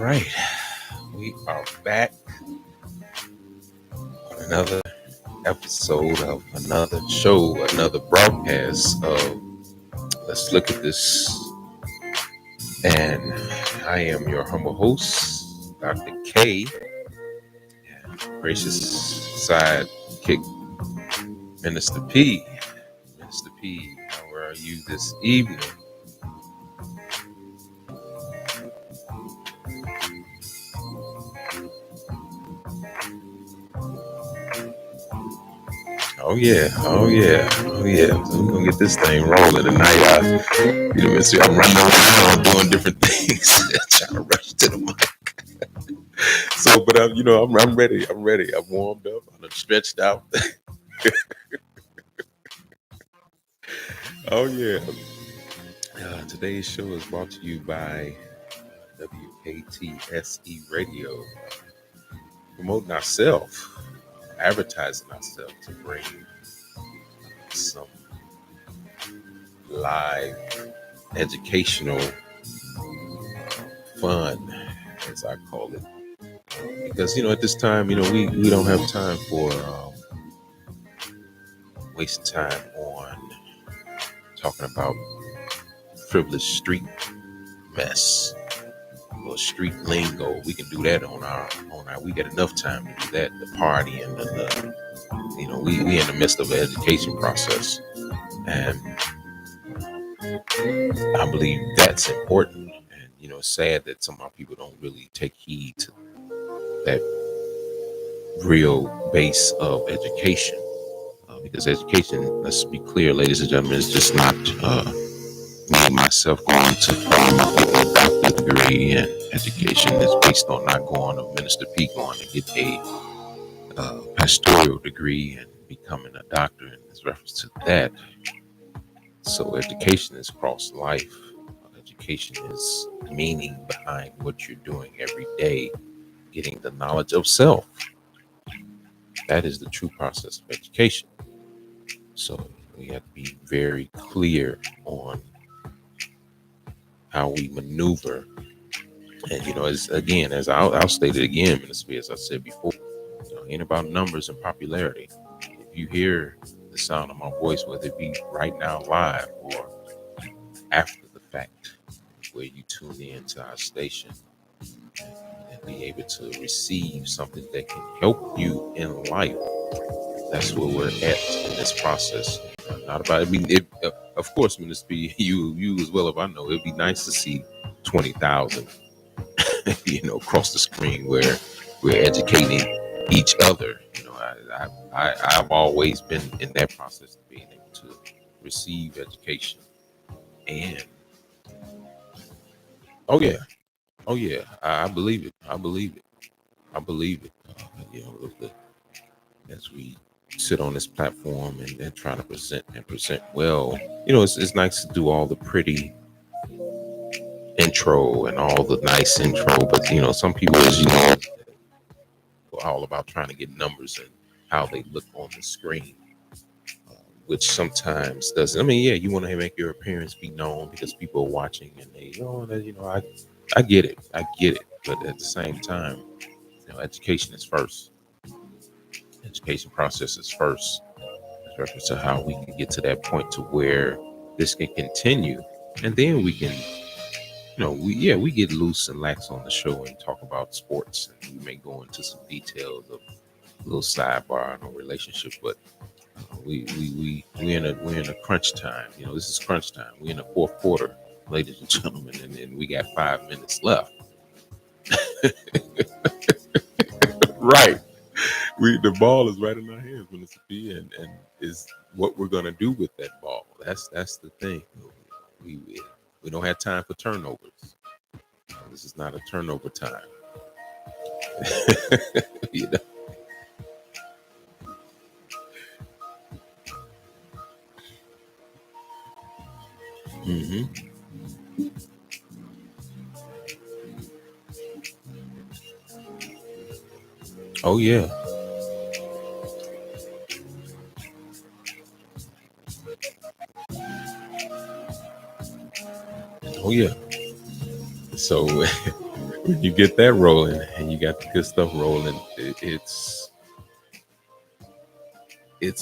right, we are back on another episode of another show, another broadcast of Let's Look at This. And I am your humble host, Dr. K, and gracious sidekick, Minister P. Minister P, how are you this evening? Oh yeah. So we're gonna get this thing rolling tonight. I'm running around doing different things, trying to rush to the mic. So, but I'm ready. I'm warmed up. I'm stretched out. Oh yeah. Today's show is brought to you by WKTSE Radio, promoting ourselves, advertising ourselves to bring some live educational fun, as I call it, because at this time we don't have time for wasting time on talking about frivolous street mess or street lingo. We can do that on our we got enough time to do that, the party and the we in the midst of an education process, and I believe that's important. And it's sad that some of our people don't really take heed to that real base of education, because education, let's be clear, ladies and gentlemen, is just not me and myself going to farm a doctorate degree. And education is based on not going to Minister P going to get a pastoral degree and becoming a doctor, and there's reference to that. So education is cross life. Education is meaning behind what you're doing every day, getting the knowledge of self. That is the true process of education. So we have to be very clear on how we maneuver. And as I'll state it again, Minister, as I said before, it ain't about numbers and popularity. If you hear the sound of my voice, whether it be right now live or after the fact, where you tune in to our station and be able to receive something that can help you in life, that's where we're at in this process. Not about, of course, Minister B, you as well, if I know, it'd be nice to see 20,000, across the screen where we're educating each other. I've always been in that process of being able to receive education. And oh yeah, I believe it. As we sit on this platform and try to present well, it's nice to do all the pretty intro and all the nice intro, but some people, as are all about trying to get numbers and how they look on the screen, which sometimes doesn't. You want to make your appearance be known because people are watching, and I get it, but at the same time, education is first. Education process is first, in reference to how we can get to that point to where this can continue, and then we can, we get loose and lax on the show and talk about sports, and we may go into some details of a little sidebar on a relationship, but we're in a crunch time. This is crunch time. We're in the fourth quarter, ladies and gentlemen, and we got 5 minutes left. Right. The ball is right in our hands, Minister P, and is what we're gonna do with that ball. That's the thing. We don't have time for turnovers. This is not a turnover time. Mm-hmm. Oh yeah. Oh yeah. So when you get that rolling and you got the good stuff rolling, it's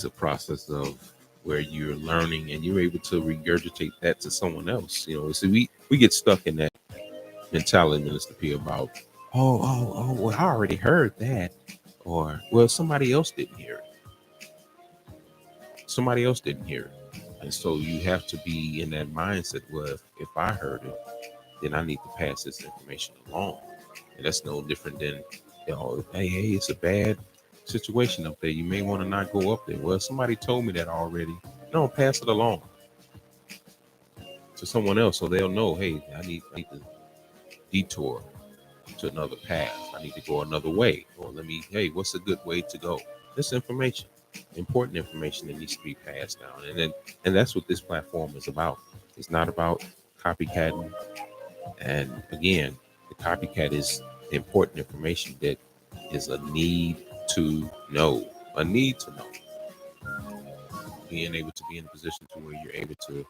a process of where you're learning and you're able to regurgitate that to someone else. So we get stuck in that mentality, Minister P, about well, I already heard that, or well, somebody else didn't hear it. Somebody else didn't hear it, and so you have to be in that mindset. Well, if I heard it, then I need to pass this information along, and that's no different than hey, it's a bad situation up there. You may want to not go up there. Well, somebody told me that already. No, pass it along to someone else so they'll know. Hey, I need to detour to another path. I need to go another way. Or hey, what's a good way to go? This information, important information that needs to be passed down. And that's what this platform is about. It's not about copycatting. And again, the copycat is important information that is a need to know. A need to know. Being able to be in a position to where you're able to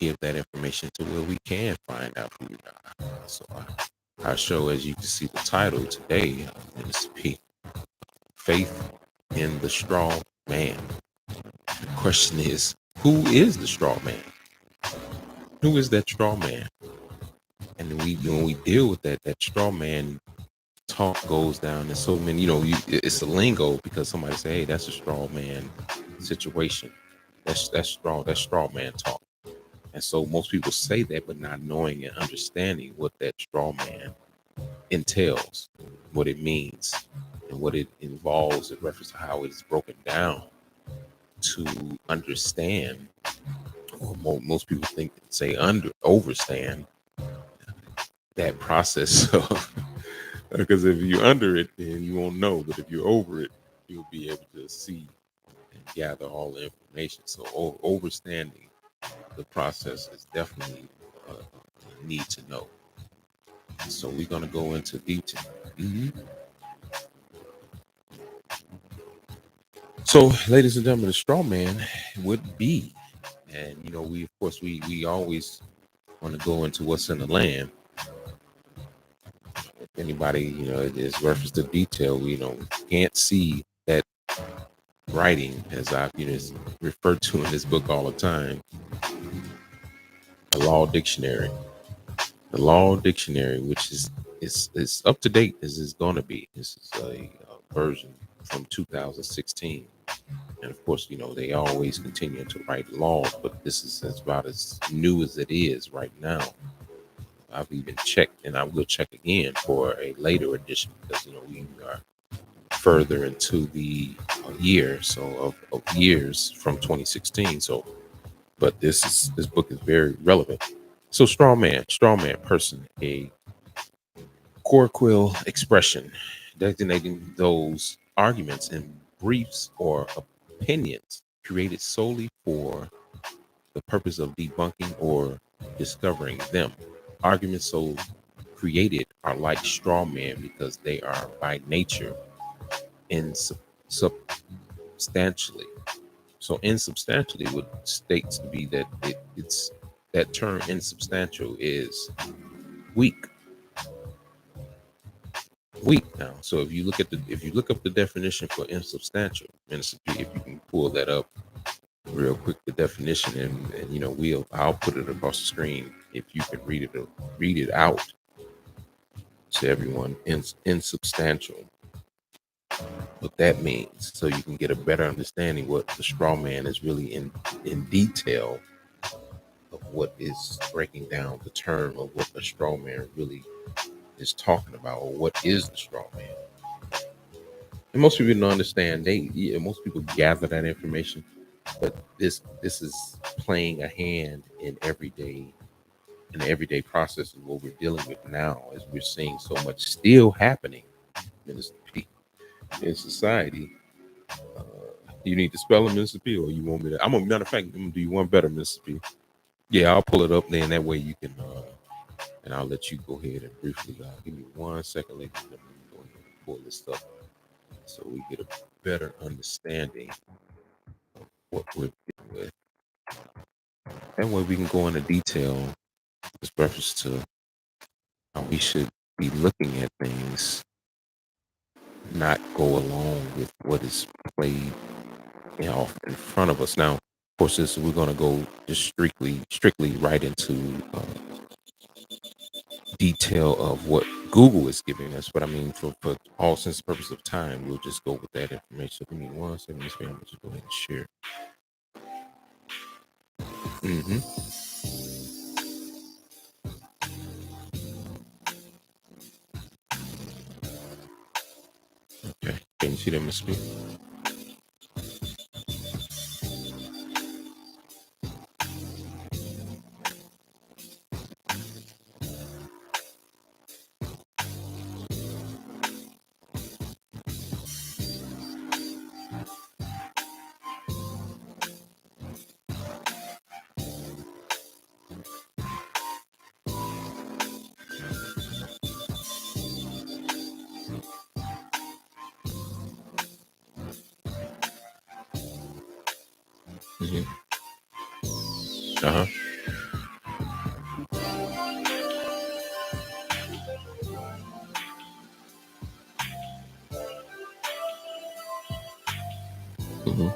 give that information to where we can find out who we are. So our show, as you can see the title today, is Faith in the Straw Man. The question is, who is the straw man? Who is that straw man? And when we deal with that straw man talk goes down, and so many, it's a lingo because somebody say, hey, that's a straw man situation. That's straw man talk. And so most people say that, but not knowing and understanding what that straw man entails, what it means, and what it involves in reference to how it is broken down to understand, or most people overstand that process of, because if you're under it, then you won't know, but if you're over it, you'll be able to see and gather all the information. So overstanding the process is definitely a need to know. So we're going to go into detail. So, ladies and gentlemen, the straw man would be, and we always want to go into what's in the land. If anybody is reference to detail, we can't see that writing, as I've referred to in this book all the time. The Law Dictionary, which is up to date as it's going to be. This is a version from 2016. And of course, they always continue to write laws, but this is about as new as it is right now. I've even checked, and I will check again for a later edition because we are further into the year, so of years from 2016. So, but this book is very relevant. So, straw man person, a colloquial expression designating those arguments in briefs or opinions created solely for the purpose of debunking or discovering them. Arguments so created are like straw man because they are by nature insubstantially. So insubstantially would states to be that it's that term insubstantial is weak. Now. So if you look up the definition for insubstantial, if you can pull that up real quick, the definition, and I'll put it across the screen if you can read it out to everyone. Insubstantial, what that means, so you can get a better understanding what the straw man is really in detail of what is breaking down the term of what the straw man really is talking about, or what is the straw man. And most people don't understand. Most people gather that information, but this is playing a hand in the everyday process of what we're dealing with now, as we're seeing so much still happening in society. You need to spell it, Mr. P, or you want me to? Matter of fact, I'm gonna do you one better, Mr. P. Yeah, I'll pull it up then. That way you can, and I'll let you go ahead and briefly. Give me 1 second, ladies and gentlemen. Go ahead and pull this up so we get a better understanding of what we're dealing with. That way we can go into detail with reference to how we should be looking at things, not go along with what is played off in front of us. Now, of course, we're going to go just strictly right into detail of what Google is giving us. But I mean, for all sense and purpose of time, we'll just go with that information. So give me 1 second, Miss Ma'am, just go ahead and share. Mm-hmm. Okay. Can you see that, Miss B? Mm-hmm. Uh-huh. Mm-hmm.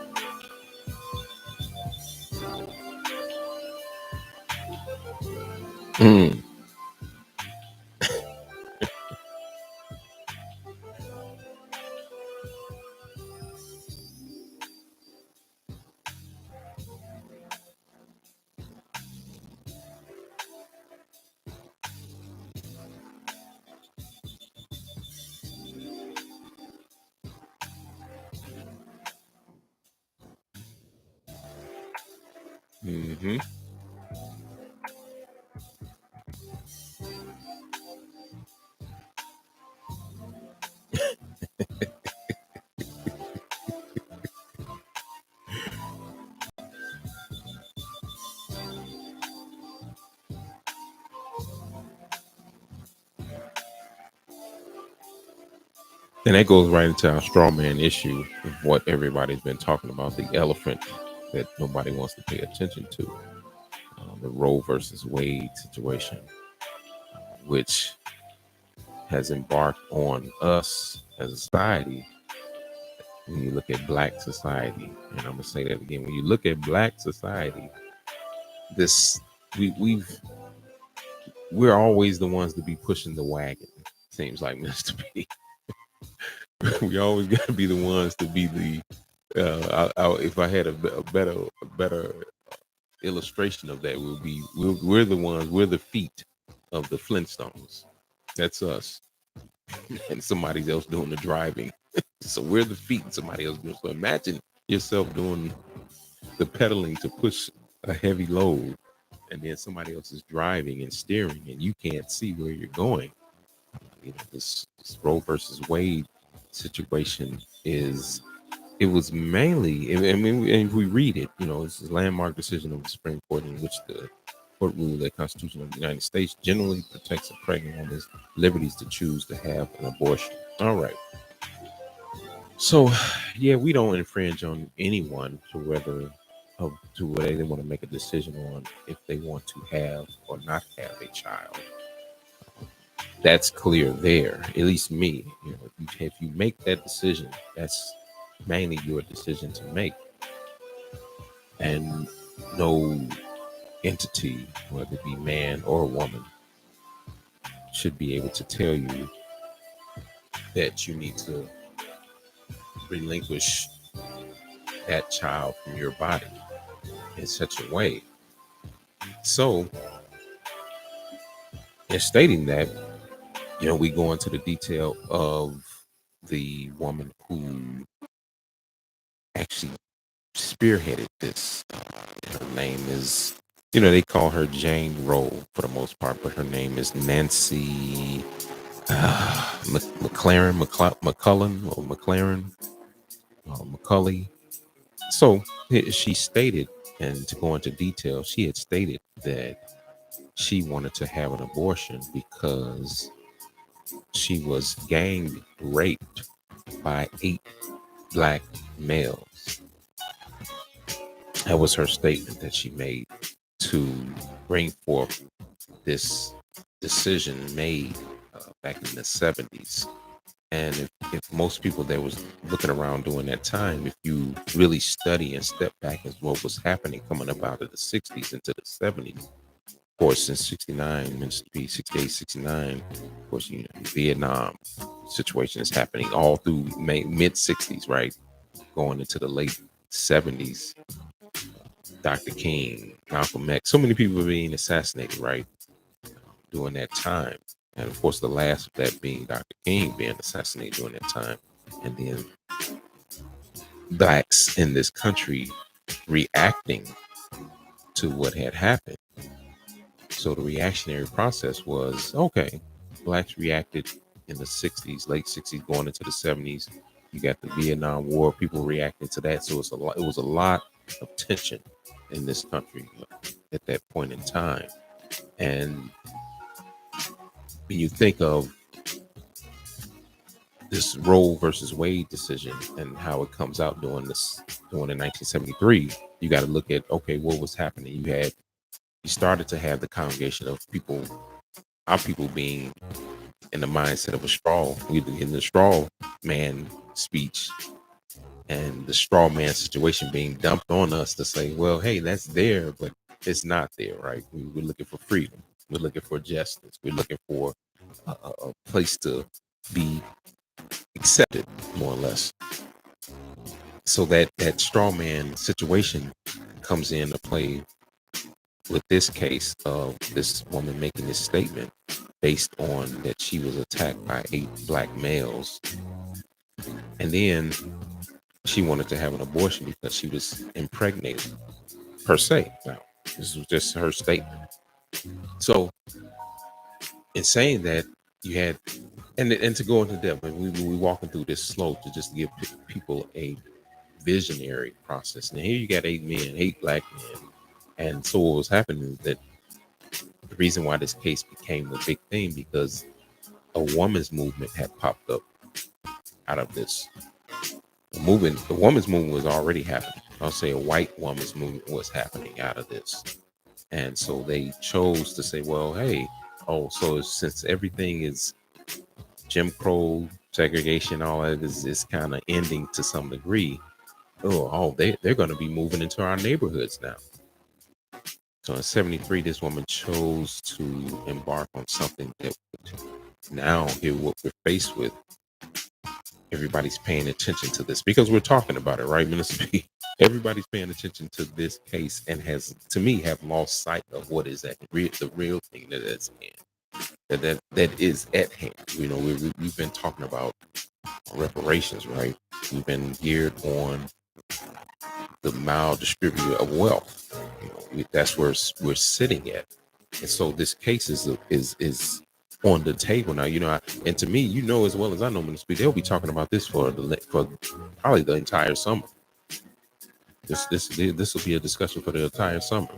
Mm. Mm-hmm. And that goes right into our straw man issue of what everybody's been talking about, the elephant that nobody wants to pay attention to, the Roe versus Wade situation, which has embarked on us as a society. When you look at Black society, and I'm gonna say that again, when you look at Black society, this we've we're always the ones to be pushing the wagon. Seems like Mr. B. We always got to be the ones to be the. If I had a better illustration of that, we're the ones. We're the feet of the Flintstones. That's us, and somebody else doing the driving. So we're the feet, and somebody else doing. So imagine yourself doing the pedaling to push a heavy load, and then somebody else is driving and steering, and you can't see where you're going. This Roe versus Wade situation it was mainly, I mean, and if we read it, it's a landmark decision of the Supreme Court in which the court ruled that the Constitution of the United States generally protects a pregnant woman's liberties to choose to have an abortion. All right. So, yeah, we don't infringe on anyone to whether they want to make a decision on if they want to have or not have a child. That's clear there. At least me. If you make that decision, that's mainly your decision to make, and no entity, whether it be man or woman, should be able to tell you that you need to relinquish that child from your body in such a way. So, in stating that, we go into the detail of the woman who actually spearheaded this. Her name is, they call her Jane Roe for the most part, but her name is Nancy McCulley. So she stated, and to go into detail, she had stated that she wanted to have an abortion because she was gang raped by 8 Black males. That was her statement that she made to bring forth this decision made back in the 70s. And if most people that was looking around during that time, if you really study and step back as what was happening coming up out of the 60s into the 70s, of course, since 69, meant to be 68, 69, of course, you know, the Vietnam situation is happening all through mid 60s, right? Going into the late 70s, Dr. King, Malcolm X, so many people were being assassinated, right? During that time. And of course, the last of that being Dr. King being assassinated during that time. And then blacks in this country reacting to what had happened. So the reactionary process was, okay, blacks reacted in the 60s, late 60s, going into the 70s. You got the Vietnam War, people reacting to that. So it was a lot of tension in this country at that point in time. And when you think of this Roe versus Wade decision and how it comes out during in 1973, you got to look at, okay, what was happening. You started to have the congregation of people, our people being in the mindset of a straw, in the straw man speech and the straw man situation being dumped on us to say, well, hey, that's there, but it's not there, right? We're looking for freedom. We're looking for justice. We're looking for a place to be accepted, more or less. So that straw man situation comes into play with this case of this woman making this statement based on that she was attacked by 8 black males. And then she wanted to have an abortion because she was impregnated, per se. Now, this was just her statement. So in saying that, you had, and to go into depth, we walking through this slow to just give people a visionary process. Now here you got 8 men, 8 black men. And so what was happening is that the reason why this case became a big thing because a woman's movement had popped up out of this. The woman's movement was already happening. I'll say a white woman's movement was happening out of this. And so they chose to say, well, hey, so since everything is Jim Crow, segregation, all that is kind of ending to some degree, they're going to be moving into our neighborhoods now. So in 73, this woman chose to embark on something that now here what we're faced with. Everybody's paying attention to this because we're talking about it, right, Minister B? Everybody's paying attention to this case and has, to me, have lost sight of what is the real thing that is at hand. That is at hand. You know, we've been talking about reparations, right? We've been geared on the maldistributor of wealth. You know, that's where we're sitting at, and so this case is on the table now. You know, and to me, you know as well as I know, Minister, they'll be talking about this for probably the entire summer. This will be a discussion for the entire summer.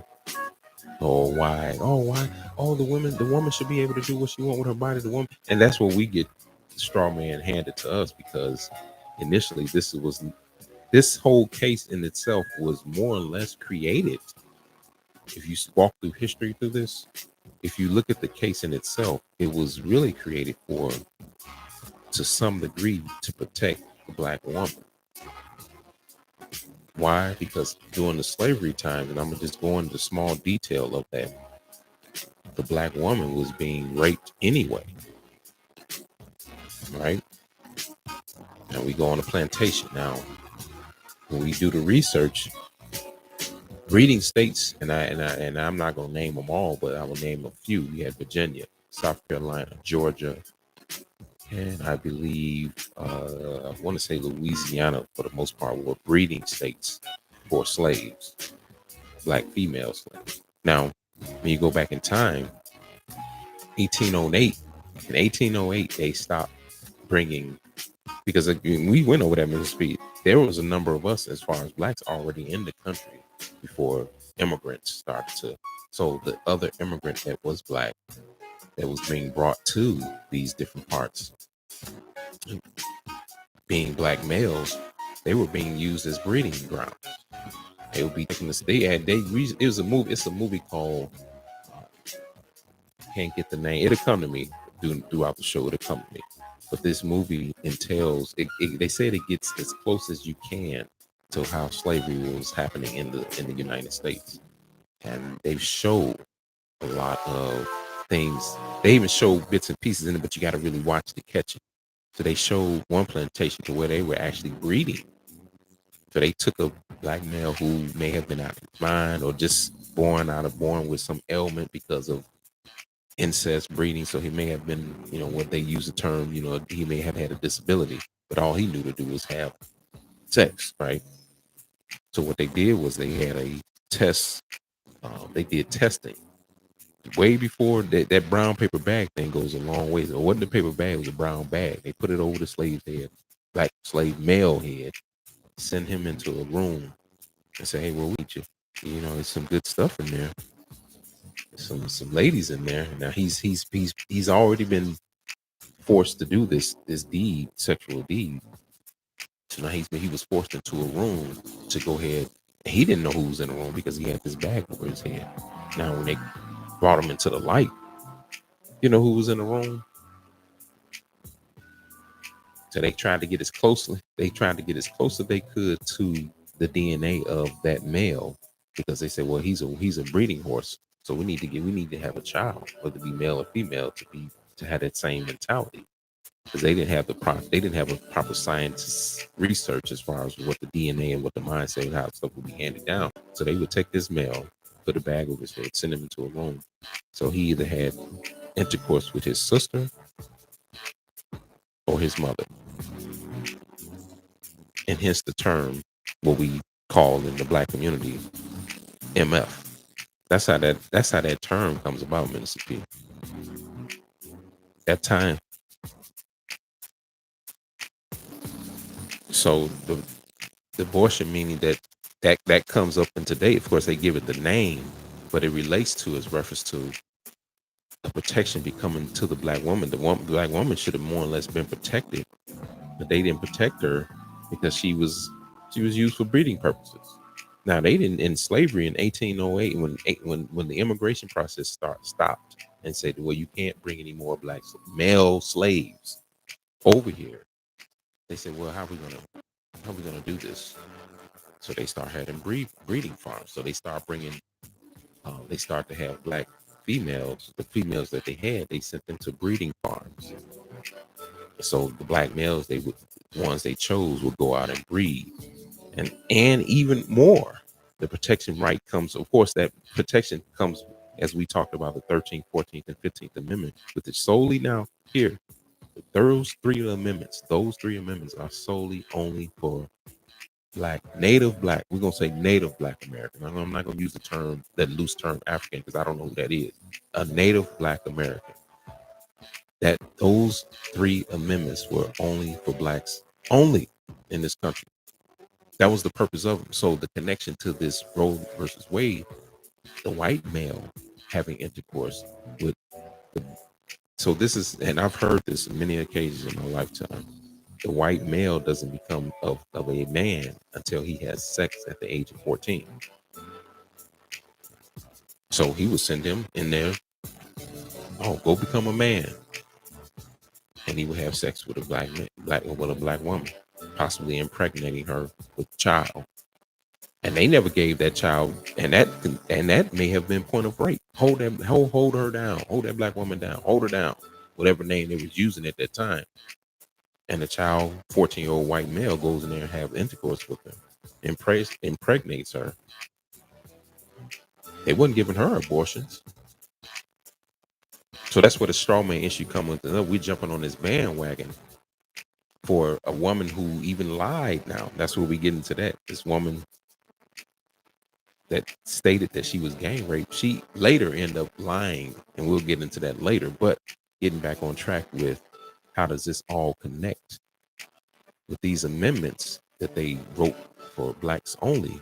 Why? The woman should be able to do what she wants with her body. The woman, and that's what we get the straw man handed to us because initially this whole case in itself was more or less created. If you walk through history through this, if you look at the case in itself, it was really created to some degree, to protect the black woman. Why? Because during the slavery times, and I'm gonna just go into small detail of that, the black woman was being raped anyway, right? And we go on a plantation now. When we do the research, reading states, and I'm not gonna name them all, but I will name a few. We had Virginia, South Carolina, Georgia, and I believe I want to say Louisiana for the most part were breeding states for slaves, black female slaves. Now, when you go back in time, 1808, they stopped bringing, because we went over that, Mississippi. There was a number of us as far as blacks already in the country before immigrants started to. So the other immigrant that was black that was being brought to these different parts, being black males, they were being used as breeding grounds. They would be taking this. It was a movie. It's a movie called. Can't get the name. It'll come to me. throughout the show of the company. But this movie entails they said it gets as close as you can to how slavery was happening in the United States, and they show a lot of things. They even show bits and pieces in it, but you got to really watch to catch it. So they showed one plantation to where they were actually breeding. So they took a black male who may have been out of his mind or just born with some ailment because of incest breeding. So he may have been, what they use the term, he may have had a disability, but all he knew to do was have sex, right? So what they did was they had a test. They did testing way before that brown paper bag thing goes a long ways. It wasn't a paper bag, it was a brown bag. They put it over the slave's head, black slave male head, send him into a room and say, hey, we'll eat you. There's some good stuff in there. There's some ladies in there. Now he's already been forced to do this deed, sexual deed. So now he was forced into a room to go ahead. He didn't know who was in the room because he had this bag over his head. Now when they brought him into the light, you know who was in the room? So they tried to get as close as they could to the DNA of that male, because they said, well, he's a breeding horse, so we need to have a child, whether it be male or female, to have that same mentality, because they didn't have a proper science research as far as what the DNA and what the mindset and how stuff would be handed down. So they would take this male, put a bag over his head, send him into a room. So he either had intercourse with his sister or his mother. And hence the term, what we call in the black community, MF. That's how that term comes about, Minister P. That time. So the abortion, meaning that comes up in today. Of course, they give it the name, but it relates to, is reference to the protection becoming to the black woman. The black woman should have more or less been protected, but they didn't protect her because she was used for breeding purposes. Now they didn't, in slavery in 1808, when the immigration process stopped and said, well, you can't bring any more black male slaves over here. They said, well, how are we gonna do this? So they start having breeding farms. So they start to have black females. The females that they had, they sent them to breeding farms. So the black males, ones they chose would go out and breed. And even more, the protection right comes, of course, that protection comes as we talked about the 13th, 14th, and 15th Amendment, with it solely now here. Those three amendments are solely only for native black. We're going to say native black American. I'm not going to use that loose term African, because I don't know who that is. A native black American. That those three amendments were only for blacks only in this country. That was the purpose of them. So the connection to this Roe versus Wade, the white male having intercourse with so this is, and I've heard this on many occasions in my lifetime, the white male doesn't become of a man until he has sex at the age of 14. So he would send him in there, go become a man. And he would have sex with a black woman, possibly impregnating her with a child. And they never gave that child, and that may have been point of rape. Hold her down, hold that black woman down, hold her down, whatever name they was using at that time. And the child, 14-year-old white male, goes in there and have intercourse with them, impregnates her. They wasn't giving her abortions. So that's where the straw man issue comes with. We're jumping on this bandwagon for a woman who even lied. Now that's where we get into that. This woman that stated that she was gang raped, she later ended up lying, and we'll get into that later. But getting back on track with how does this all connect with these amendments that they wrote for blacks only?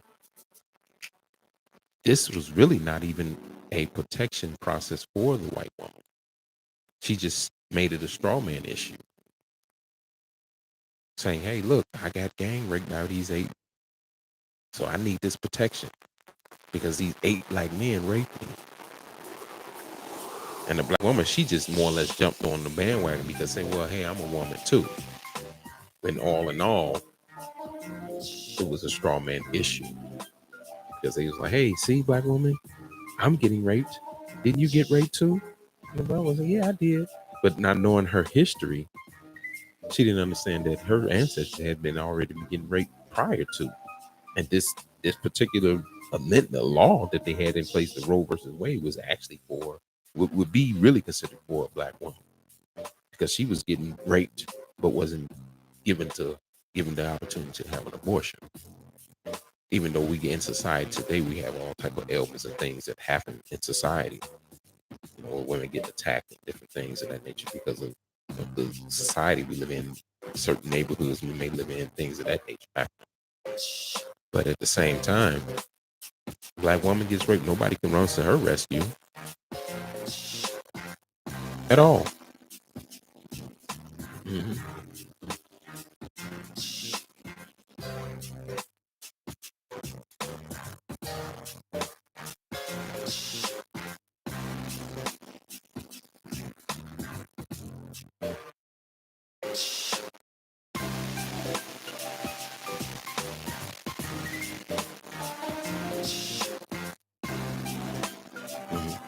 This was really not even a protection process for the white woman. She just made it a straw man issue, saying, hey, look, I got gang raped by these 8, so I need this protection because these 8 black men raped me. And the black woman, she just more or less jumped on the bandwagon because saying, well, hey, I'm a woman too. And all in all, it was a straw man issue because they was like, hey, see, black woman, I'm getting raped. Didn't you get raped too? And the brother was like, yeah, I did. But not knowing her history, she didn't understand that her ancestors had been already getting raped prior to. And this particular amendment, the law that they had in place, the Roe versus Wade, was actually for would be really considered for a black woman because she was getting raped but wasn't given to given the opportunity to have an abortion. Even though we get in society today, we have all type of ailments and things that happen in society. You know, women get attacked and different things of that nature because of the society we live in. Certain neighborhoods we may live in, things of that nature. But at the same time, black woman gets raped, nobody can run to her rescue at all. Mhm. Mhm.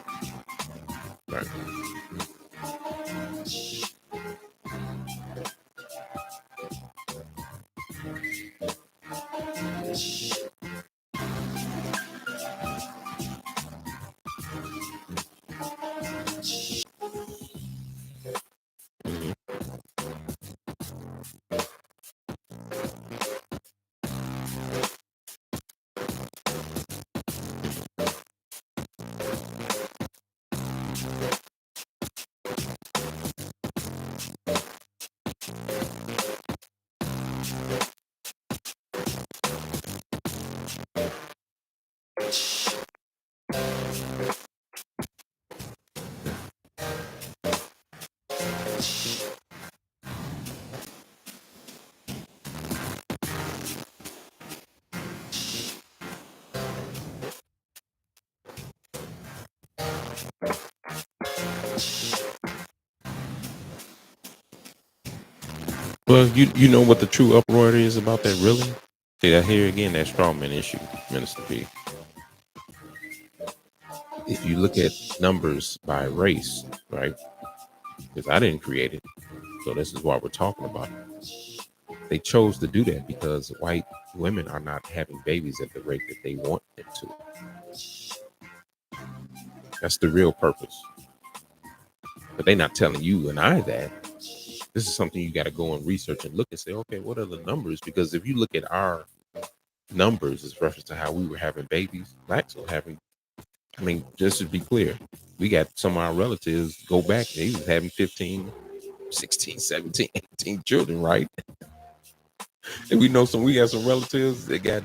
Right. Mhm. Well, you know what the true uproar is about that, really? See, that here again, that strawman issue, Minister P. If you look at numbers by race, right? Because I didn't create it, so this is why we're talking about it. They chose to do that because white women are not having babies at the rate that they want them to. That's the real purpose. But they're not telling you and I that. This is something you got to go and research and look and say, okay, what are the numbers? Because if you look at our numbers as reference to how we were having babies, blacks were having, I mean, just to be clear, we got some of our relatives go back, they was having 15, 16, 17, 18 children, right? And we have some relatives that got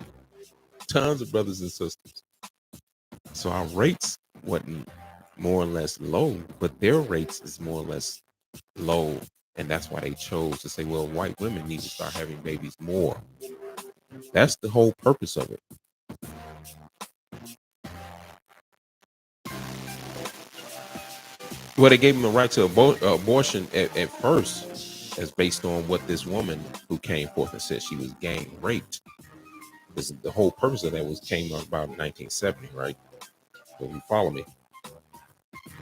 tons of brothers and sisters. So our rates wasn't more or less low, but their rates is more or less low. And that's why they chose to say, well, white women need to start having babies more. That's the whole purpose of it. Well, they gave them a right to abortion at first, as based on what this woman who came forth and said she was gang raped. Because the whole purpose of that was came up about 1970, right? So you follow me?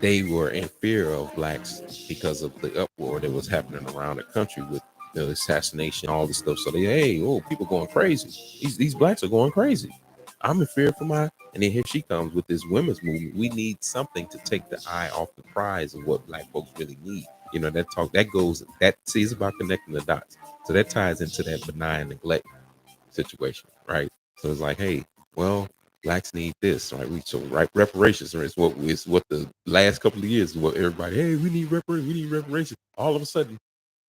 They were in fear of blacks because of the uproar that was happening around the country with the assassination, all this stuff. So they, hey, oh, people going crazy. These blacks are going crazy. I'm in fear for my. And then here she comes with this women's movement. We need something to take the eye off the prize of what black folks really need. You know, that talk that goes that see it's about connecting the dots. So that ties into that benign neglect situation, right? So it's like, hey, well, blacks need this, right? So right reparations is what the last couple of years is what everybody, hey, we need reparations. All of a sudden,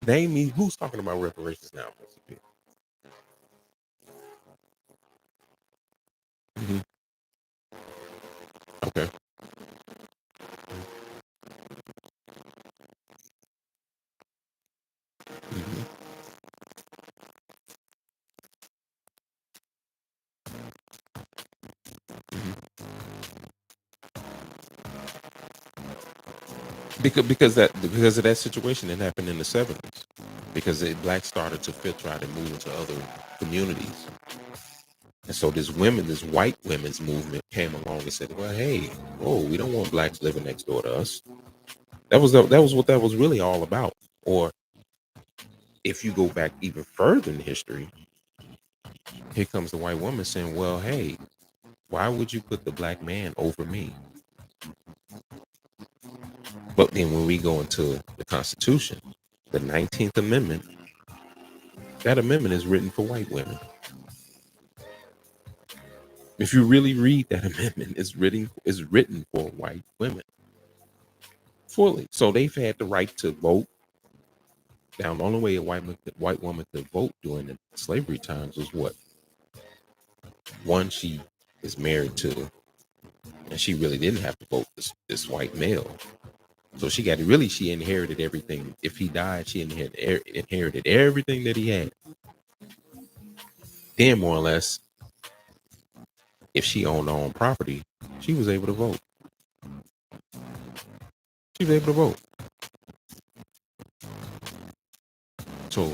name me who's talking about reparations now. Mhm. Okay. Mhm. Mhm. because of that situation that happened in the 70s. Because blacks started to filter out and move into other communities. And so this white women's movement came along and said, well, hey, whoa, we don't want blacks living next door to us. That was what that was really all about. Or if you go back even further in history, here comes the white woman saying, well, hey, why would you put the black man over me? But then when we go into the Constitution, the 19th Amendment, that amendment is written for white women. If you really read that amendment, it's written for white women fully. So they've had the right to vote. Now, the only way a white woman could vote during the slavery times was what? One, she is married to, and she really didn't have to vote this white male. So she inherited everything. If he died, she inherited everything that he had. Then, more or less, if she owned her own property, she was able to vote. She was able to vote. So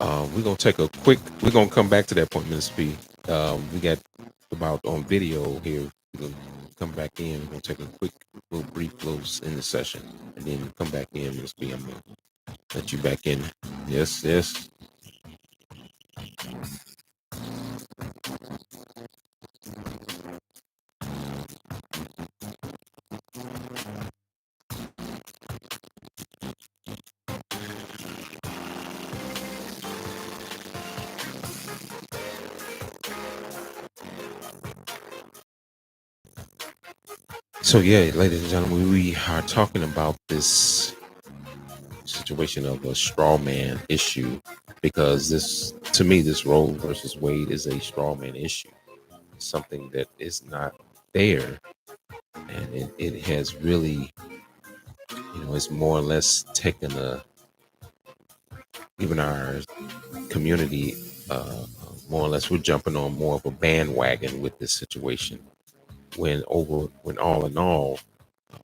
we're gonna come back to that point, Ms. P. We got about on video here. We're gonna come back in. We're gonna take a quick little brief close in the session and then come back in, Ms. P. I'm gonna let you back in. Yes, yes. So yeah, ladies and gentlemen, we are talking about this situation of a straw man issue because to me, this Roe versus Wade is a straw man issue, something that is not there, and it has really, it's more or less taken even our community, more or less, we're jumping on more of a bandwagon with this situation. When all in all,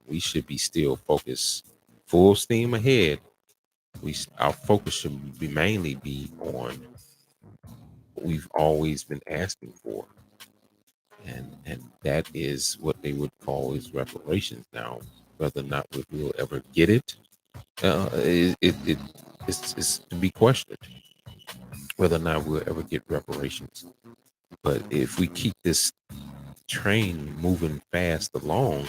we should be still focused, full steam ahead. Our focus should mainly be on what we've always been asking for, and that is what they would call is reparations. Now, whether or not we'll ever get it, it's to be questioned whether or not we'll ever get reparations. But if we keep this train moving fast along,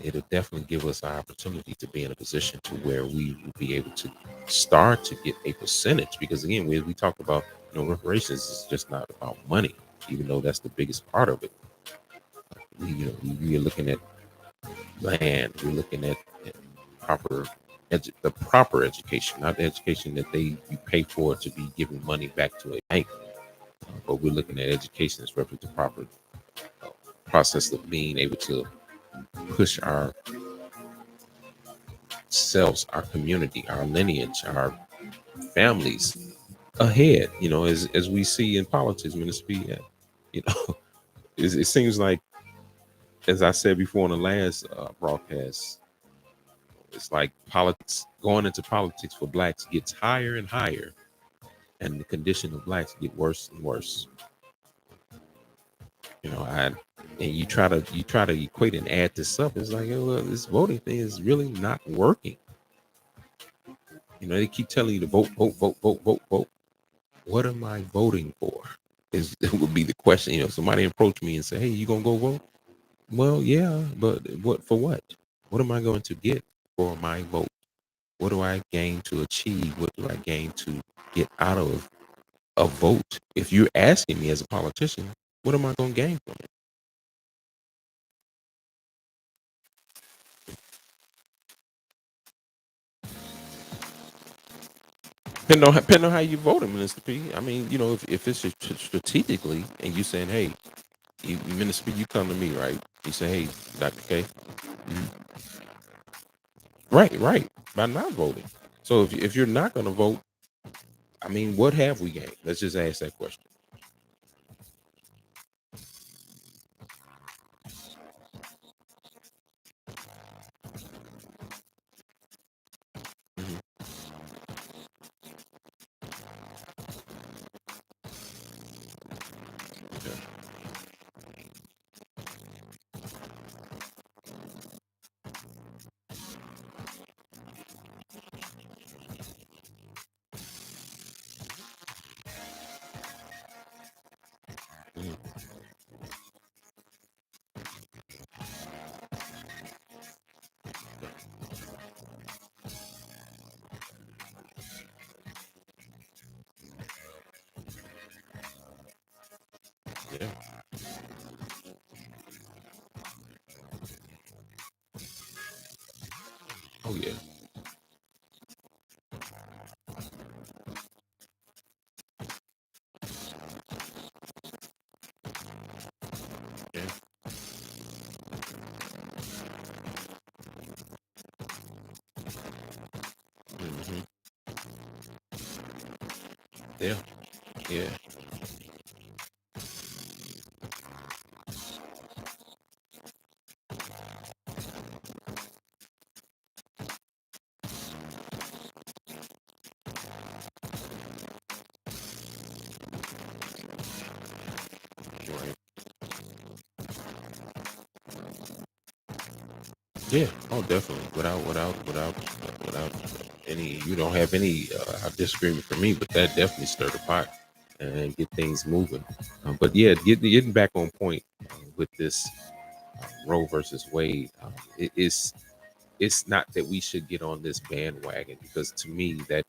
it'll definitely give us an opportunity to be in a position to where we will be able to start to get a percentage. Because again, we talk about, reparations is just not about money, even though that's the biggest part of it. We're looking at land, we're looking at proper the proper education, not the education that you pay for to be giving money back to a bank. But we're looking at education as referring to proper process of being able to push our selves, our community, our lineage, our families ahead. As we see in politics, Ministry, you know, it seems like, as I said before in the last broadcast, it's like politics going into politics for blacks gets higher and higher, and the condition of blacks get worse and worse. And you try to equate and add this up. It's like, well, this voting thing is really not working. They keep telling you to vote, vote, vote, vote, vote, vote. What am I voting for? It would be the question. Somebody approach me and say, "Hey, you gonna go vote?" Well, yeah, but what for what? What am I going to get for my vote? What do I gain to achieve? What do I gain to get out of a vote? If you're asking me as a politician, what am I going to gain from it? Depending on how you vote, Minister P. I mean, if it's strategically, and you saying, "Hey, Minister P, you come to me, right?" You say, "Hey, Dr. K." Mhm. Right, right. By not voting. So if you're not going to vote, I mean, what have we gained? Let's just ask that question. Yeah. Oh yeah. Yeah. Hmm. Yeah. Yeah. Right. Yeah. Oh, definitely. Without any, you don't have any disagreement for me, but that definitely stirred the pot and get things moving. But yeah, getting back on point with this Roe versus Wade, it's not that we should get on this bandwagon, because to me that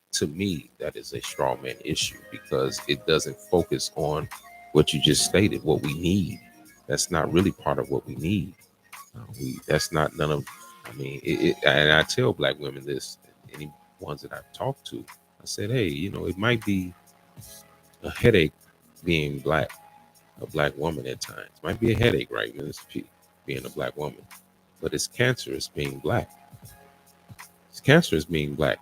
is a straw man issue, because it doesn't focus on what you just stated, what we need. That's not really part of what we need. That's not none of. I mean, and I tell black women this, any ones that I've talked to, I said, hey, it might be a headache being black, a black woman at times. Might be a headache, right, Miss P, being a black woman, but it's cancerous being black. It's cancerous being black,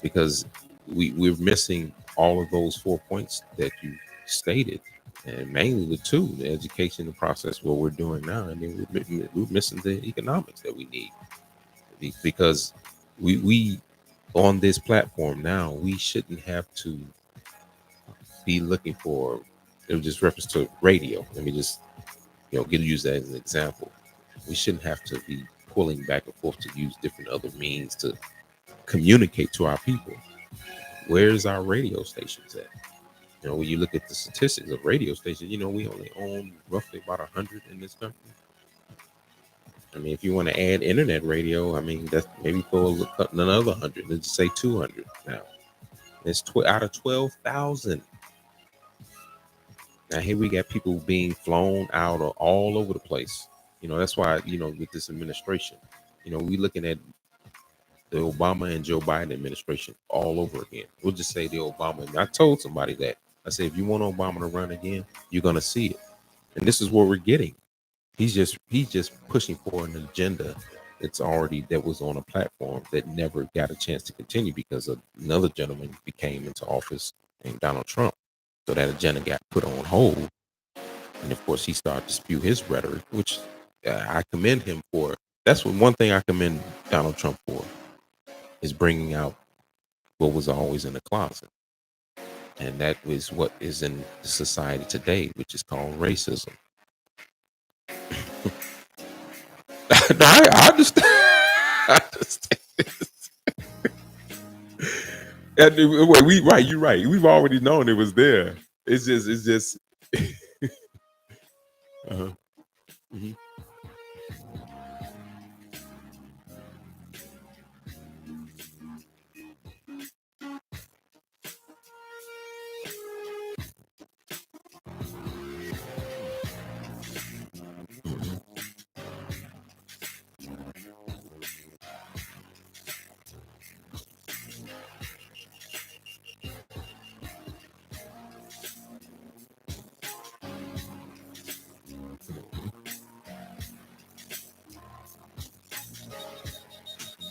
because we're missing all of those 4 points that you stated, and mainly the two: the education, the process, what we're doing now, and then we're missing the economics that we need. Because we on this platform now, we shouldn't have to be looking for. It was just reference to radio. Let me just use that as an example. We shouldn't have to be pulling back and forth to use different other means to communicate to our people. Where's our radio stations at? When you look at the statistics of radio stations, we only own roughly about 100 in this country. I mean, if you want to add internet radio, I mean, that's maybe another 100. Let's just say 200 now. It's out of 12,000. Now, here we got people being flown out of all over the place. That's why, with this administration, we looking at the Obama and Joe Biden administration all over again. We'll just say the Obama. I told somebody that. I said, if you want Obama to run again, you're gonna see it. And this is what we're getting. He's just pushing for an agenda that was on a platform that never got a chance to continue, because another gentleman became into office, named Donald Trump. So that agenda got put on hold. And of course, he started to spew his rhetoric, which I commend him for. That's one thing I commend Donald Trump for, is bringing out what was always in the closet. And that is what is in society today, which is called racism. No, I understand. I understand. Right, you're right. We've already known it was there. It's just. uh mhm.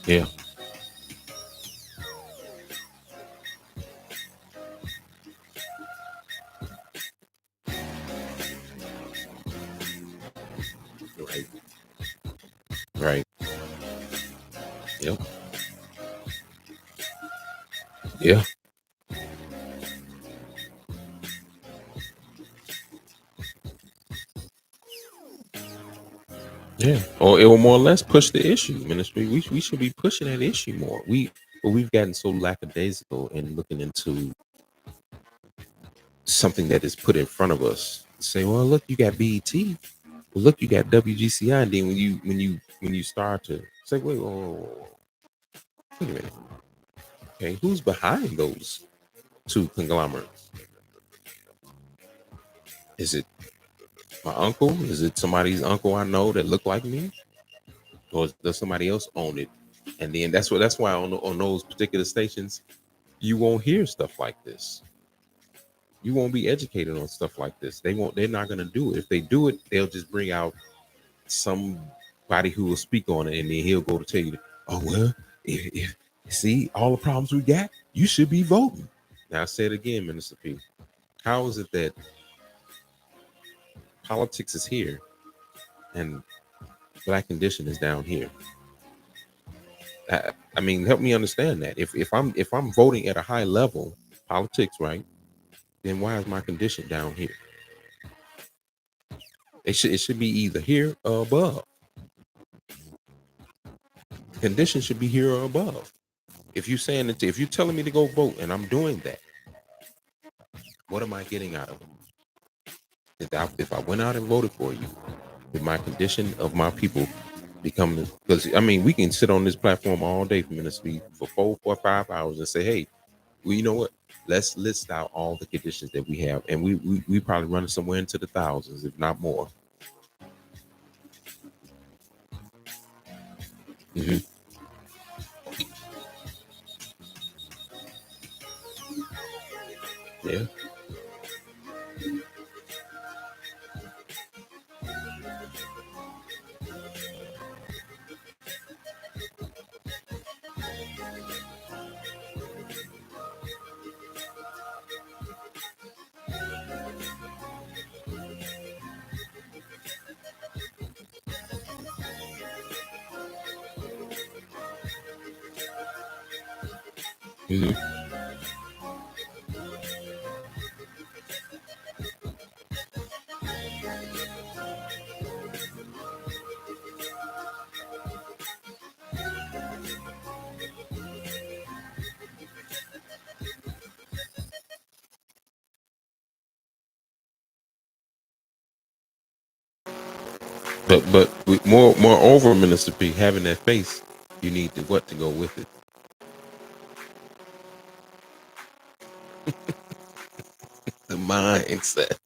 Yeah, right, right. Yep. Yeah, yeah. Or it will more or less push the issue, ministry. We should be pushing that issue more. We've gotten so lackadaisical in looking into something that is put in front of us. Say, well, look, you got BET. Well, look, you got WGCI. And then when you start to say, wait, whoa, wait a minute. Okay, who's behind those two conglomerates? Is it My uncle? Is it somebody's uncle I know that look like me, or does somebody else own it? And then that's why on those particular stations you won't hear stuff like this. You won't be educated on stuff like this. They won't. They're not going to do it. If they do it, they'll just bring out somebody who will speak on it, and then he'll go to tell you, "Oh well, if see all the problems we got, you should be voting." Now I say it again, Minister P. How is it that politics is here and black condition is down here? I mean, help me understand that. If I'm voting at a high level, politics, right? Then why is my condition down here? It should be either here or above. Condition should be here or above. If you're saying that, if you're telling me to go vote and I'm doing that, what am I getting out of it? If I went out and voted for you, with my condition of my people becoming, because I mean, we can sit on this platform all day for Ministry for 4 or 5 hours and say, hey, well, you know what? Let's list out all the conditions that we have, and we probably running somewhere into the thousands, if not more. Mm-hmm. Yeah. Mm-hmm. But moreover, Minister P, having that face, you need to what to go with it. The mindset.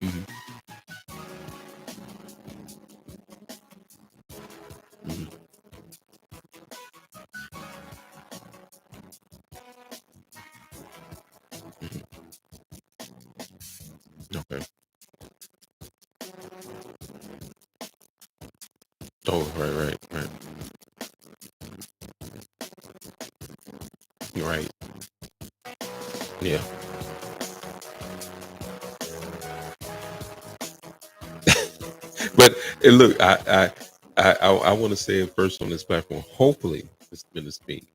Mhm, mhm, mhm. Okay. Oh, right. You're right. Yeah. But look, I want to say it first on this platform. Hopefully, it's been a speak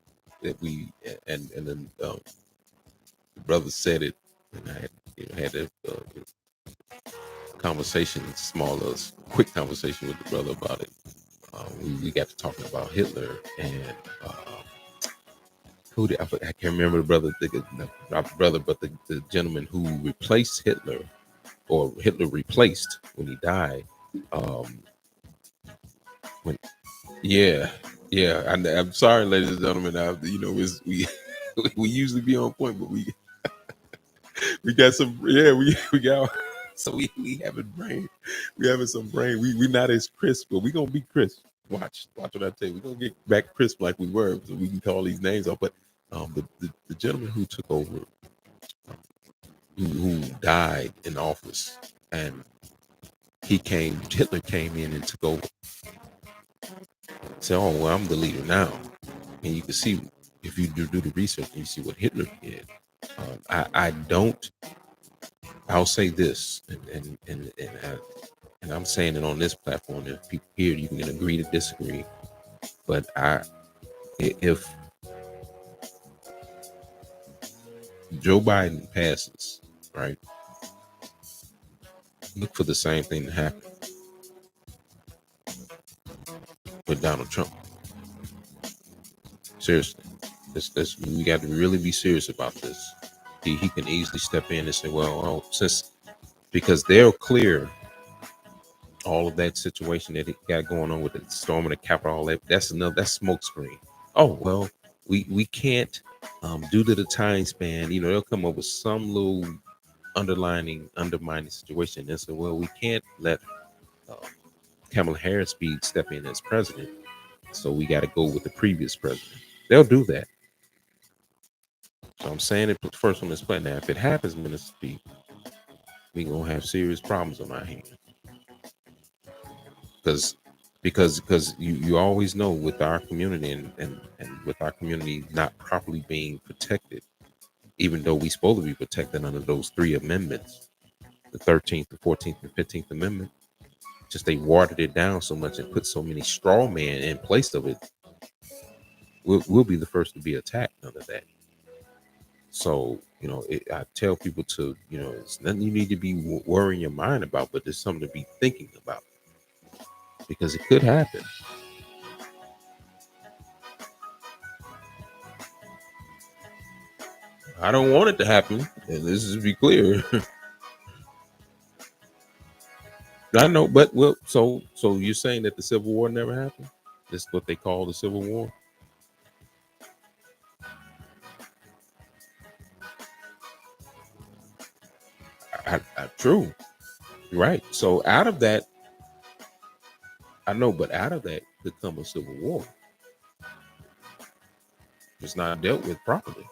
that we and then the brother said it, and I had a conversation, quick conversation with the brother about it. We got to talking about Hitler and I can't remember the brother, not the brother, but the gentleman who replaced Hitler, or Hitler replaced when he died. Um, when Yeah, yeah. I'm sorry, ladies and gentlemen. We we usually be on point, but we got some. Yeah, we got. So we having brain. We having some brain. We not as crisp, but we gonna be crisp. Watch what I tell you. We gonna get back crisp like we were, so we can call these names off. But the gentleman who took over, who died in office, and Hitler came in and took over. Said, "Oh well, I'm the leader now." And you can see, if you do the research and you see what Hitler did. I don't. I'll say this, and I'm saying it on this platform. If people here, you can agree to disagree. But if Joe Biden passes, right, look for the same thing to happen with Donald Trump. Seriously, we got to really be serious about this. He can easily step in and say, well, because they'll clear all of that situation that it got going on with the storm of the Capitol, all that's smoke screen. Oh well, we can't Due to the time span, they'll come up with some little undermining situation and say, well, we can't let uh, Kamala Harris be step in as president, so we got to go with the previous president. They'll do that. So I'm saying it first on this plan. Now, if it happens, Minister P, we gonna have serious problems on our hands because you always know with our community and with our community not properly being protected, even though we supposed to be protected under those three amendments, the 13th, the 14th, and 15th Amendment. Just they watered it down so much and put so many straw men in place of it. We'll be the first to be attacked under that. So, I tell people to, it's nothing you need to be worrying your mind about, but there's something to be thinking about because it could happen. I don't want it to happen. And this is to be clear. I know, but so you're saying that the Civil War never happened? This is what they call the Civil War? True. Right. So out of that, I know, but out of that could come a civil war. It's not dealt with properly.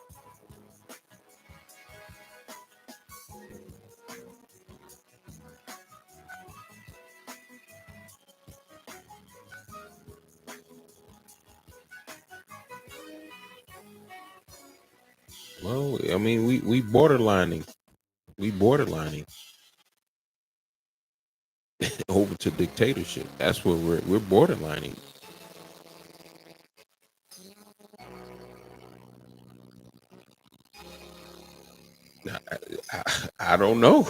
Well, I mean, we borderlining over to dictatorship. That's what we're borderlining. I don't know.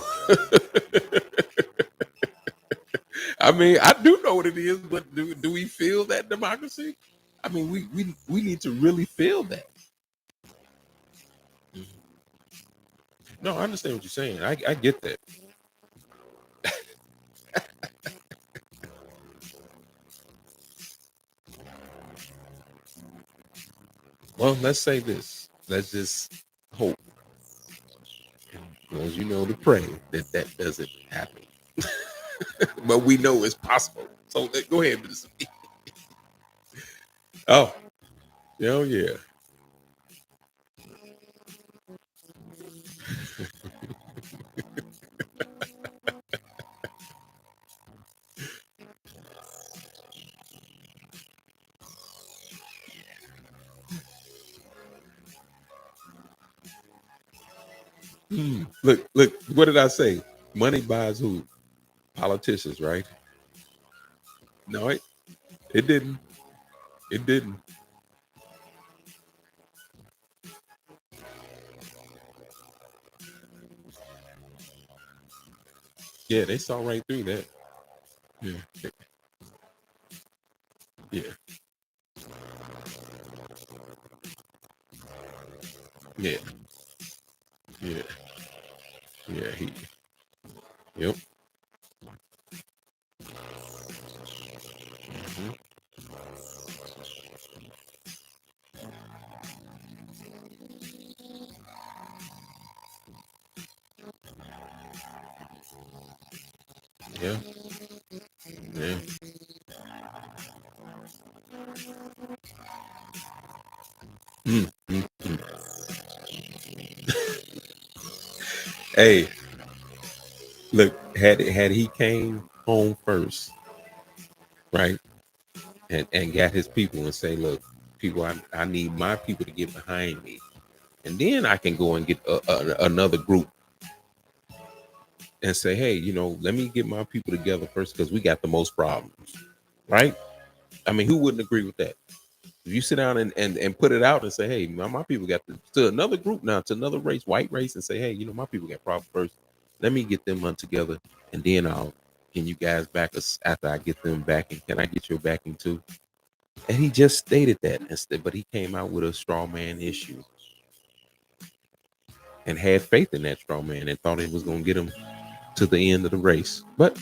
I mean, I do know what it is, but do we feel that democracy? I mean, we need to really feel that. No, I understand what you're saying. I get that. Well, let's say this. Let's just hope, as to pray that that doesn't happen. But we know it's possible. So go ahead, Mr. B. Oh, hell yeah. Look, what did I say? Money buys who? Politicians, right? No, it didn't. It didn't. Yeah, they saw right through that. Yeah, yeah, yeah, yeah, yeah. Yep. Mhm. Yeah, yeah. Mm, mm, mm. Hey, look, had he came home first, right, and got his people and say, look, people, I need my people to get behind me, and then I can go and get another group and say, hey, let me get my people together first because we got the most problems, right? I mean, who wouldn't agree with that? If you sit down and put it out and say, hey, my people got to another group now, to another race, white race, and say, hey, my people got problems first. Let me get them together, and then can you guys back us after I get them backing? Can I get your backing too? And he just stated that instead, but he came out with a straw man issue and had faith in that straw man and thought it was going to get him to the end of the race. But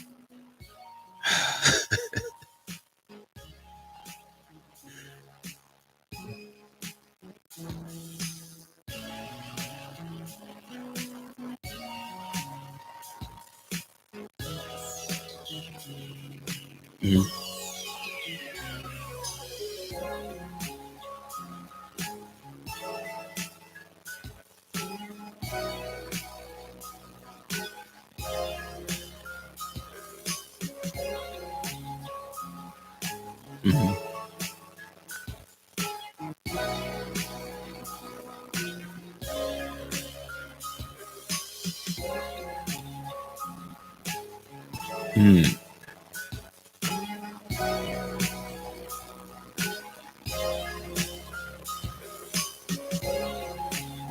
Mhm. Mhm. Mm.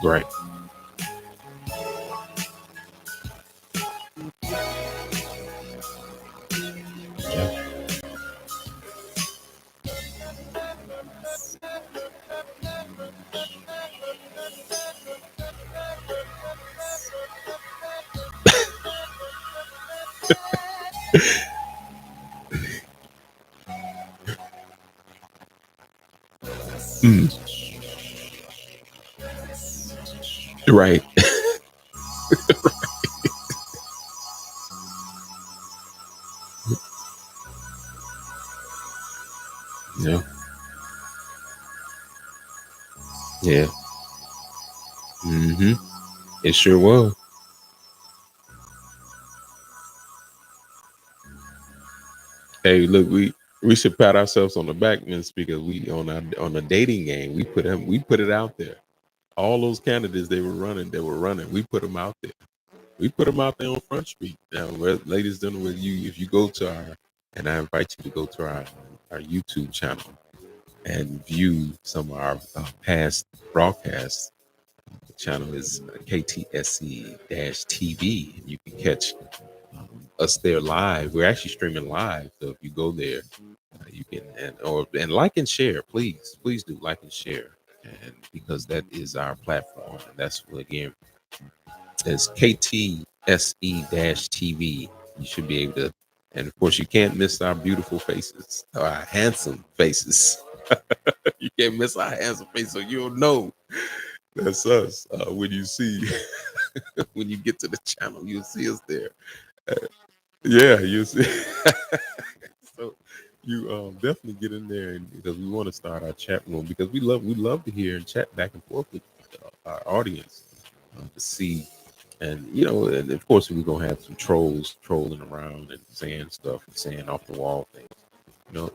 Right. Yeah. Mm. Right. Yeah. Yeah. Hmm. It sure was. Hey, look, we should pat ourselves on the back, Miss, because we on the dating game. We put it out there. All those candidates they were running. We put them out there. We put them out there on Front Street. Now, ladies and gentlemen, if you go to our, and I invite you to go to our YouTube channel and view some of our past broadcasts. The channel is KTSE-TV, and you can catch us there live. We're actually streaming live, so if you go there, you can and like and share, please do like and share, and because that is our platform, and that's what again it's KTSE-TV. You should be able to, and of course you can't miss our beautiful faces, our handsome faces. You can't miss our handsome face, so you'll know that's us when you see when you get to the channel. You'll see us there. Yeah, you see. So you definitely get in there, and because we want to start our chat room because we love to hear and chat back and forth with our audience to see, and and of course we're gonna have some trolls trolling around and saying stuff and saying off the wall things. You know,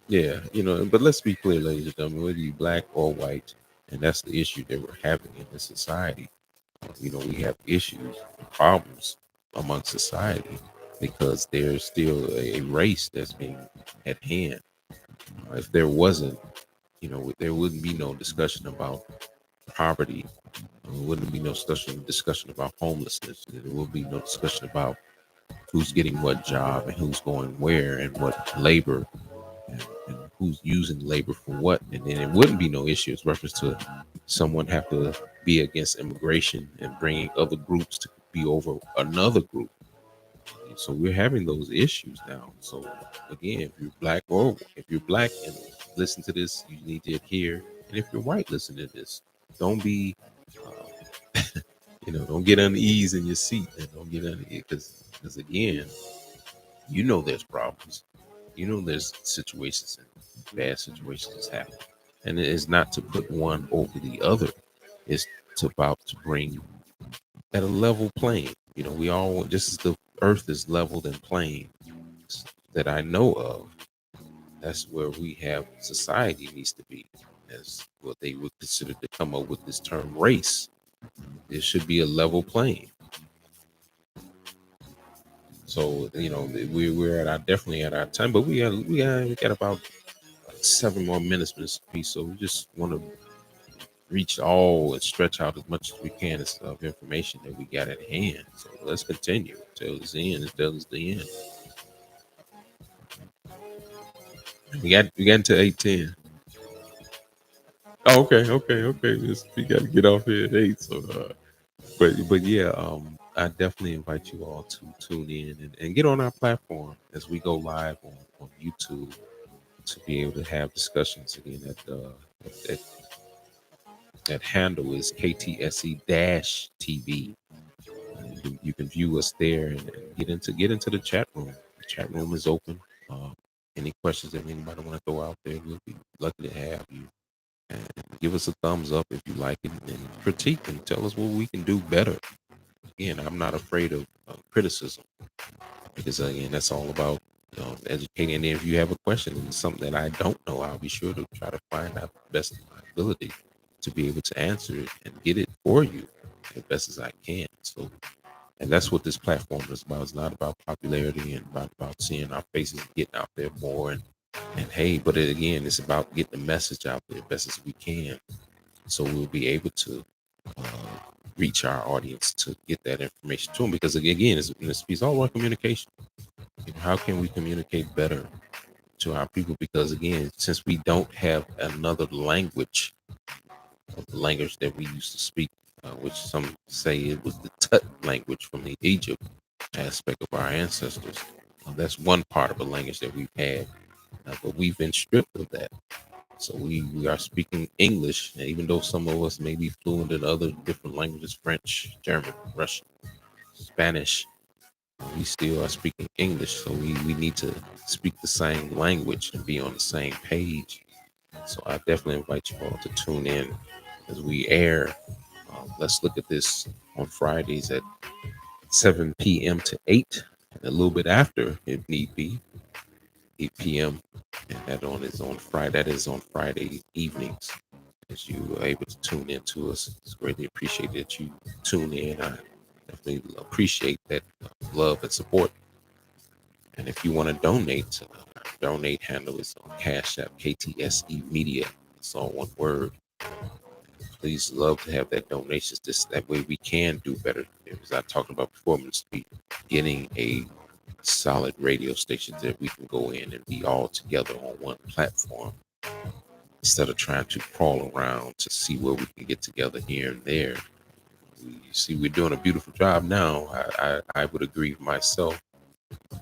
yeah, But let's be clear, ladies and gentlemen, whether you black or white, and that's the issue that we're having in this society. We have issues and problems among society because there's still a race that's being at hand. If there wasn't, there wouldn't be no discussion about poverty. There wouldn't be no discussion about homelessness. There would be no discussion about who's getting what job and who's going where and what labor and who's using labor for what. And then it wouldn't be no issue as reference to someone have to be against immigration and bringing other groups to be over another group. So we're having those issues now. So again, if you're black and listen to this, you need to adhere. And if you're white, listen to this. Don't be, don't get unease in your seat and don't get unease because again, there's problems. There's situations and bad situations happen, and it is not to put one over the other. It's about to bring at a level plane. We all want just as the earth is leveled and plane that I know of. That's where we have society needs to be, as what they would consider to come up with this term race. There should be a level plane. So we're at our definitely at our time, but we got about 7 more minutes, Mr. P. So we just want to reach all and stretch out as much as we can of information that we got at hand. So let's continue till it's the end. Until it's the end. We got into 8:10. Oh, okay. We got to get off here at 8. So, but yeah, I definitely invite you all to tune in and get on our platform as we go live on YouTube to be able to have discussions again at that handle is KTSE-TV. You can view us there and get into the chat room. The chat room is open. any questions that anybody want to throw out there, we'll be lucky to have you. And give us a thumbs up if you like it, and critique and tell us what we can do better. Again, I'm not afraid of criticism, because again, that's all about educating. And if you have a question and it's something that I don't know, I'll be sure to try to find out the best of my ability to be able to answer it and get it for you as best as I can. So, and that's what this platform is about. It's not about popularity and about seeing our faces and getting out there more. And hey, but again, it's about getting the message out there as best as we can, so we'll be able to uh, reach our audience to get that information to them. Because again, it's all about communication. How can we communicate better to our people? Because again, since we don't have another language of the language that we used to speak, which some say it was the Tut language from the Egypt aspect of our ancestors. That's one part of the language that we've had, but we've been stripped of that. So we are speaking English, and even though some of us may be fluent in other different languages, French, German, Russian, Spanish, we still are speaking English. So we need to speak the same language and be on the same page. So I definitely invite you all to tune in as we air. Let's look at this on Fridays at 7 p.m. to 8, and a little bit after if need be, 8 p.m. And is on Friday. That is on Friday evenings, as you are able to tune in to us. It's greatly appreciated that you tune in. I definitely appreciate that love and support. And if you want to donate, our donate handle is on Cash App, KTSE Media. It's all one word. Please love to have that donations. That way we can do better. As I talked about before, getting a solid radio station that we can go in and be all together on one platform, instead of trying to crawl around to see where we can get together here and there. You see, we're doing a beautiful job now. I would agree with myself,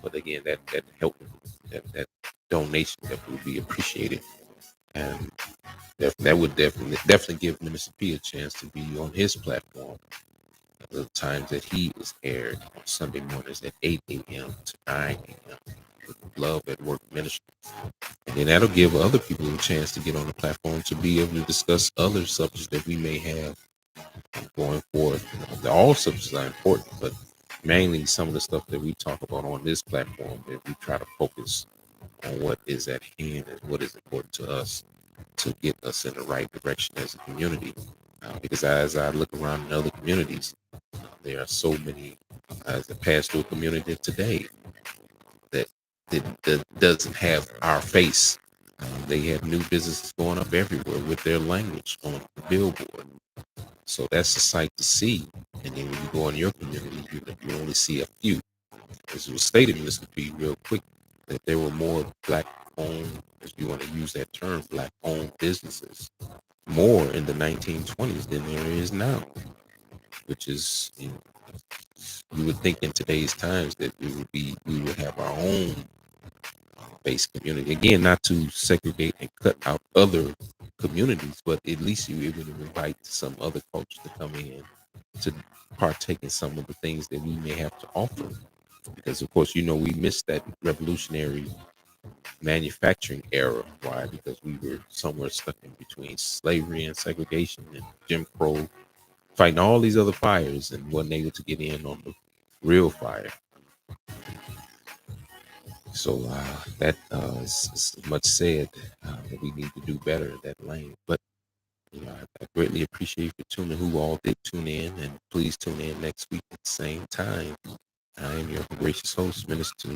but again, that help, that donation that would be appreciated, and that would definitely give Minister P a chance to be on his platform at the times that he is aired on Sunday mornings at 8 a.m. to 9 a.m. with Love at Work Ministry. And then that'll give other people a chance to get on the platform to be able to discuss other subjects that we may have going forward. All subjects are important, but mainly some of the stuff that we talk about on this platform, that we try to focus on what is at hand and what is important to us to get us in the right direction as a community. Because as I look around in other communities, there are so many, as a pastoral community today, that doesn't have our face. They have new businesses going up everywhere with their language on the billboard. So that's a sight to see. And then when you go in your community, you only see a few. As it was stated in this P real quick, that there were more black-owned, if you want to use that term, black-owned businesses, more in the 1920s than there is now, which is, you would think in today's times that we would have our own base community. Again, not to segregate and cut out other communities, but at least you were able to invite some other cultures to come in to partake in some of the things that we may have to offer. Because of course, we missed that revolutionary manufacturing era. Why? Because we were somewhere stuck in between slavery and segregation and Jim Crow, fighting all these other fires, and wasn't able to get in on the real fire. So that is much said, that we need to do better in that lane. But I greatly appreciate you tuning. Who all did tune in, and please tune in next week at the same time. I am your gracious host, Minister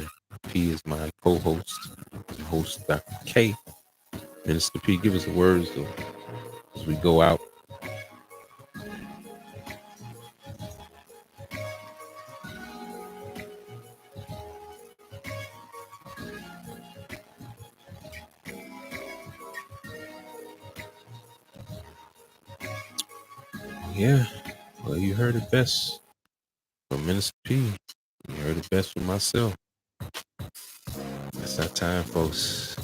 P is my co-host, host Dr. K. Minister P, give us the words as we go out. Yeah, well, you heard it best from Minister P. You heard it best from myself. That's our time, folks.